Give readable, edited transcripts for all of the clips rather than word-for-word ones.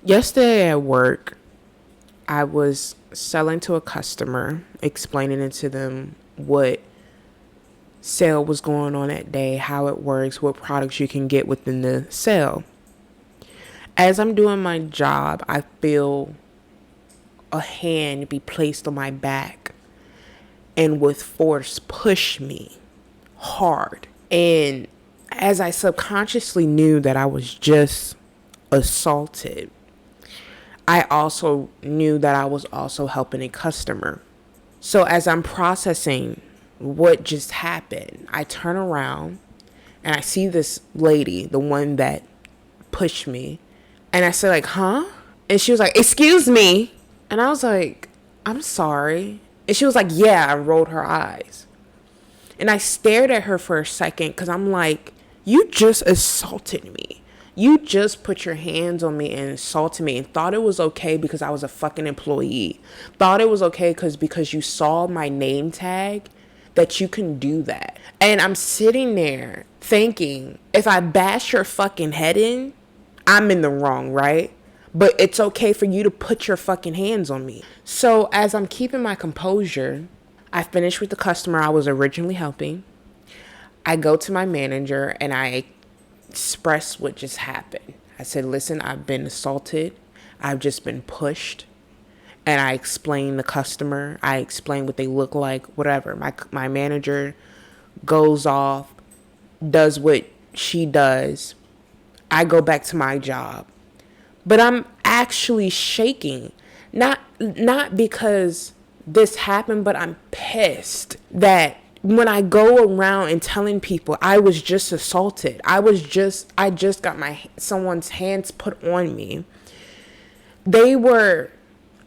Yesterday at work, I was selling to a customer, explaining it to them what sale was going on that day, how it works, what products you can get within the sale. As I'm doing my job, I feel a hand be placed on my back and with force push me hard. And as I subconsciously knew that I was just assaulted, I also knew that I was also helping a customer. So as I'm processing what just happened, I turn around and I see this lady, the one that pushed me, and I say like, huh? And she was like, excuse me. And I was like, I'm sorry. And she was like, yeah, I rolled her eyes. And I stared at her for a second because I'm like, you just assaulted me. You just put your hands on me and assaulted me and thought it was okay because I was a fucking employee. Thought it was okay because you saw my name tag that you can do that. And I'm sitting there thinking, if I bash your fucking head in, I'm in the wrong, right? But it's okay for you to put your fucking hands on me. So as I'm keeping my composure, I finish with the customer I was originally helping. I go to my manager and I express what just happened. I said, listen, I've been assaulted. I've just been pushed. And I explain the customer. I explain what they look like, whatever. My manager goes off, does what she does. I go back to my job. But I'm actually shaking. Not because this happened, but I'm pissed that when I go around and telling people I was just assaulted, I just got someone's hands put on me. They were,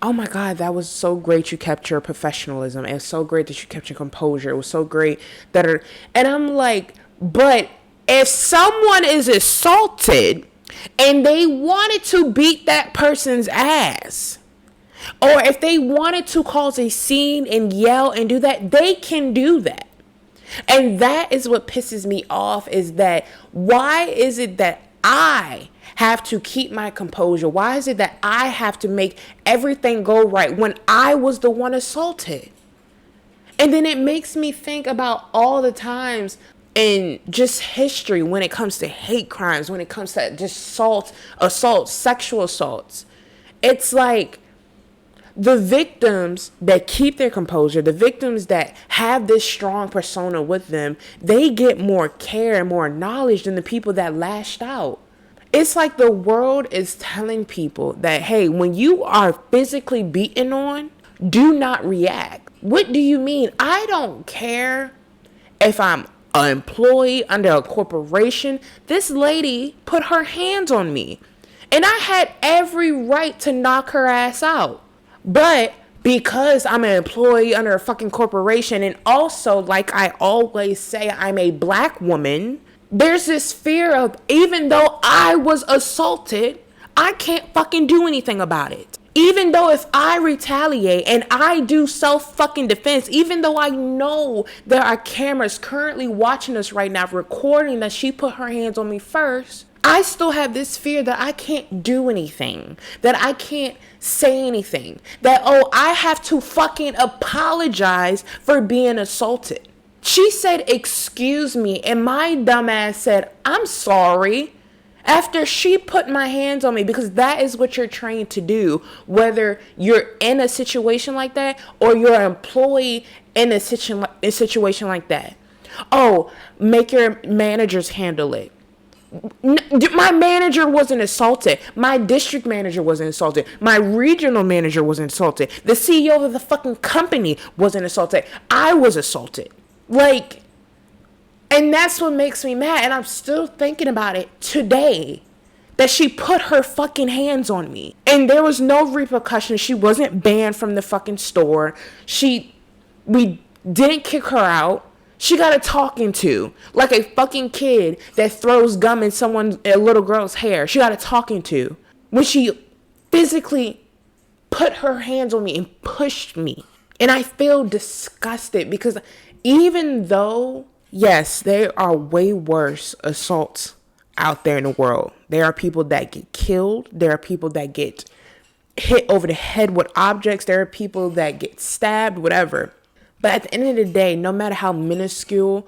oh my God, that was so great. You kept your professionalism. It's so great that you kept your composure. It was so great and I'm like, but if someone is assaulted and they wanted to beat that person's ass, or if they wanted to cause a scene and yell and do that, they can do that. And that is what pisses me off, is that why is it that I have to keep my composure? Why is it that I have to make everything go right when I was the one assaulted? And then it makes me think about all the times in just history when it comes to hate crimes, when it comes to just assaults, sexual assaults. It's like, the victims that keep their composure, the victims that have this strong persona with them, they get more care and more knowledge than the people that lashed out. It's like the world is telling people that, hey, when you are physically beaten on, do not react. What do you mean? I don't care if I'm an employee under a corporation. This lady put her hands on me, and I had every right to knock her ass out. But because I'm an employee under a fucking corporation, and also, like I always say, I'm a black woman, there's this fear of, even though I was assaulted, I can't fucking do anything about it. Even though if I retaliate and I do self fucking defense, even though I know there are cameras currently watching us right now, recording that she put her hands on me first, I still have this fear that I can't do anything, that I can't say anything, that, oh, I have to fucking apologize for being assaulted. She said, excuse me, and my dumbass said, I'm sorry, after she put my hands on me, because that is what you're trained to do, whether you're in a situation like that or you're an employee in a situation like that. Oh, make your managers handle it. My manager wasn't assaulted. My district manager wasn't assaulted. My regional manager wasn't assaulted. The CEO of the fucking company wasn't assaulted. I was assaulted. Like, and that's what makes me mad. And I'm still thinking about it today, that she put her fucking hands on me. And there was no repercussions. She wasn't banned from the fucking store. We didn't kick her out. She got a talking to, like a fucking kid that throws gum in a little girl's hair. She got a talking to when she physically put her hands on me and pushed me. And I feel disgusted because even though, yes, there are way worse assaults out there in the world. There are people that get killed. There are people that get hit over the head with objects. There are people that get stabbed, whatever. But at the end of the day, no matter how minuscule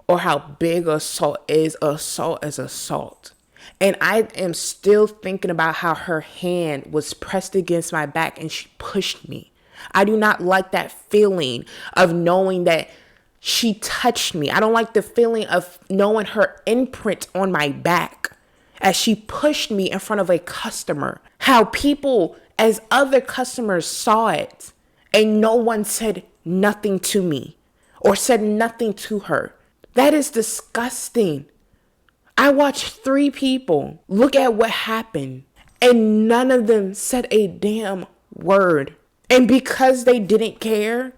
or how big assault is assault. And I am still thinking about how her hand was pressed against my back and she pushed me. I do not like that feeling of knowing that she touched me. I don't like the feeling of knowing her imprint on my back as she pushed me in front of a customer. How people, as other customers, saw it and no one said nothing to me or said nothing to her. That is disgusting. I watched 3 people look at what happened and none of them said a damn word. And because they didn't care,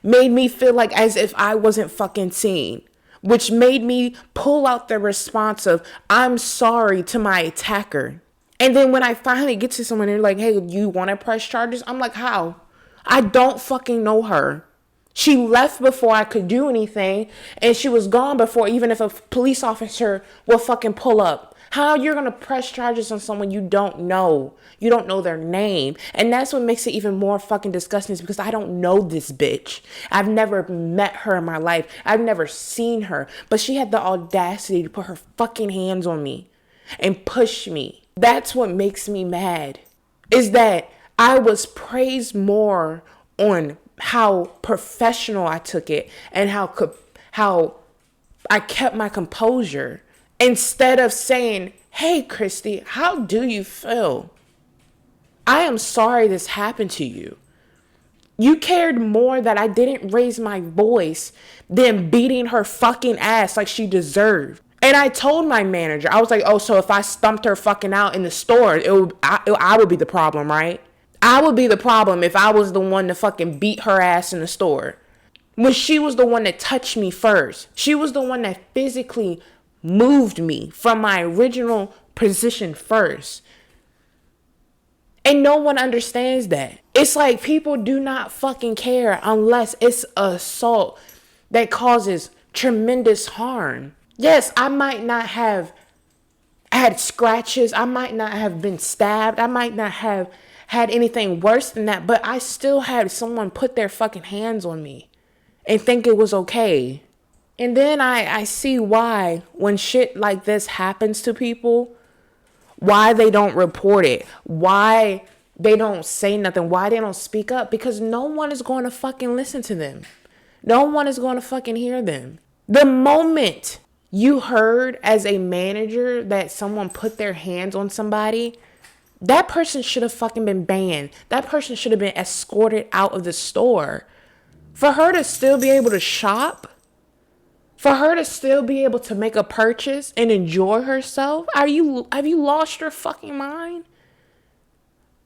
made me feel like as if I wasn't fucking seen, which made me pull out the response of, I'm sorry to my attacker. And then when I finally get to someone, they're like, hey, you want to press charges? I'm like, how? I don't fucking know her. She left before I could do anything, and she was gone before even if a police officer will fucking pull up. How you're going to press charges on someone you don't know? You don't know their name. And that's what makes it even more fucking disgusting is because I don't know this bitch. I've never met her in my life. I've never seen her. But she had the audacity to put her fucking hands on me and push me. That's what makes me mad. Is that I was praised more on how professional I took it and how I kept my composure. Instead of saying, hey, Christy, how do you feel? I am sorry this happened to you. You cared more that I didn't raise my voice than beating her fucking ass like she deserved. And I told my manager, I was like, oh, so if I stumped her fucking out in the store, I would be the problem, right? I would be the problem if I was the one to fucking beat her ass in the store. When she was the one that touched me first. She was the one that physically moved me from my original position first. And no one understands that. It's like people do not fucking care unless it's assault that causes tremendous harm. Yes, I might not have had scratches. I might not have been stabbed. I might not have had anything worse than that. But I still had someone put their fucking hands on me and think it was okay. And then I see why when shit like this happens to people, why they don't report it, why they don't say nothing, why they don't speak up, because no one is going to fucking listen to them. No one is going to fucking hear them. The moment you heard as a manager that someone put their hands on somebody, that person should have fucking been banned. That person should have been escorted out of the store. For her to still be able to shop, for her to still be able to make a purchase and enjoy herself, have you lost your fucking mind?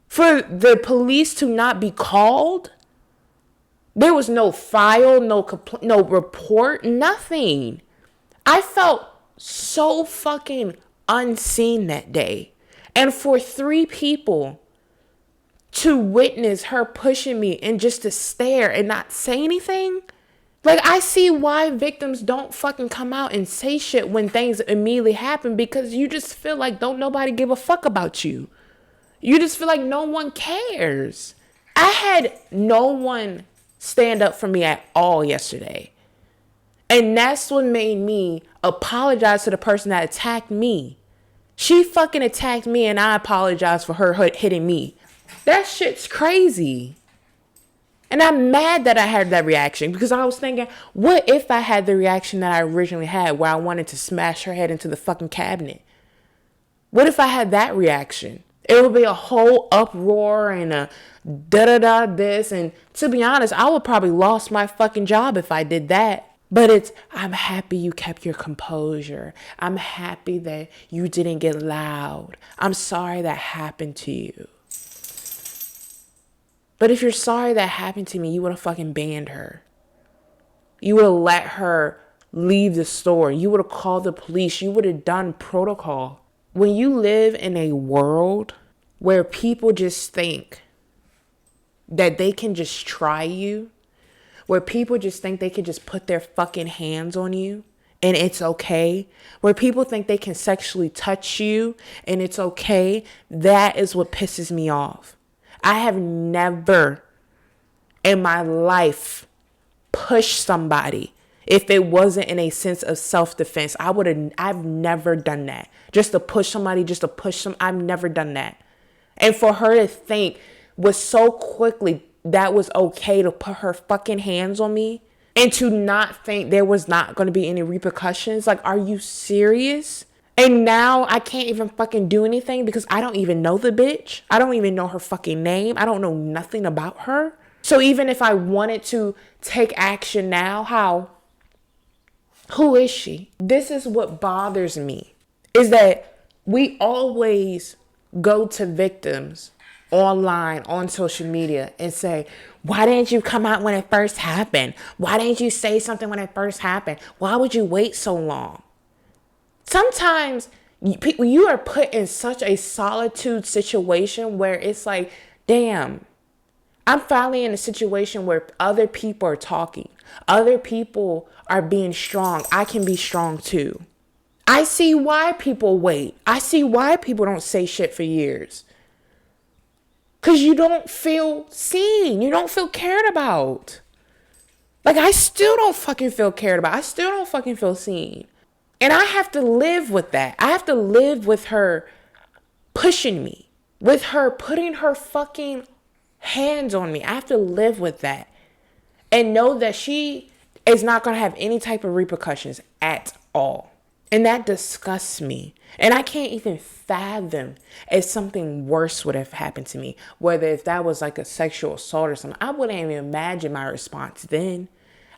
For the police to not be called, there was no file, no report, nothing. I felt so fucking unseen that day. And for 3 people to witness her pushing me and just to stare and not say anything. Like, I see why victims don't fucking come out and say shit when things immediately happen, because you just feel like don't nobody give a fuck about you. You just feel like no one cares. I had no one stand up for me at all yesterday. And that's what made me apologize to the person that attacked me. She fucking attacked me and I apologize for her hitting me. That shit's crazy. And I'm mad that I had that reaction, because I was thinking, what if I had the reaction that I originally had where I wanted to smash her head into the fucking cabinet? What if I had that reaction? It would be a whole uproar and a da-da-da this. And to be honest, I would probably lost my fucking job if I did that. But I'm happy you kept your composure. I'm happy that you didn't get loud. I'm sorry that happened to you. But if you're sorry that happened to me, you would have fucking banned her. You would have let her leave the store. You would have called the police. You would have done protocol. When you live in a world where people just think that they can just try you, where people just think they can just put their fucking hands on you and it's okay, where people think they can sexually touch you and it's okay, that is what pisses me off. I have never in my life pushed somebody if it wasn't in a sense of self-defense. I've never done that. Just to push somebody, just to push them. I've never done that. And for her to think was so quickly that was okay to put her fucking hands on me and to not think there was not going to be any repercussions. Like, are you serious? And now I can't even fucking do anything because I don't even know the bitch. I don't even know her fucking name. I don't know nothing about her. So even if I wanted to take action now, how? Who is she? This is what bothers me, is that we always go to victims online, on social media, and say, why didn't you come out when it first happened? Why didn't you say something when it first happened? Why would you wait so long? Sometimes you are put in such a solitude situation where it's like, damn, I'm finally in a situation where other people are talking. Other people are being strong. I can be strong too. I see why people wait. I see why people don't say shit for years. Because you don't feel seen. You don't feel cared about. Like, I still don't fucking feel cared about. I still don't fucking feel seen. And I have to live with that. I have to live with her pushing me. With her putting her fucking hands on me. I have to live with that. And know that she is not going to have any type of repercussions at all. And that disgusts me. And I can't even fathom if something worse would have happened to me. Whether if that was like a sexual assault or something. I wouldn't even imagine my response then.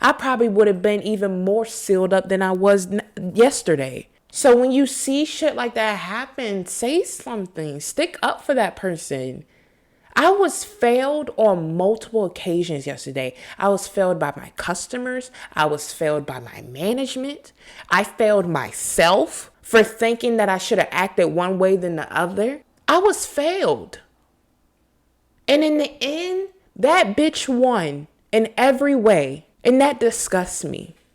I probably would have been even more sealed up than I was yesterday. So when you see shit like that happen, say something. Stick up for that person. I was failed on multiple occasions yesterday. I was failed by my customers. I was failed by my management. I failed myself for thinking that I should have acted one way than the other. I was failed. And in the end, that bitch won in every way. And that disgusts me.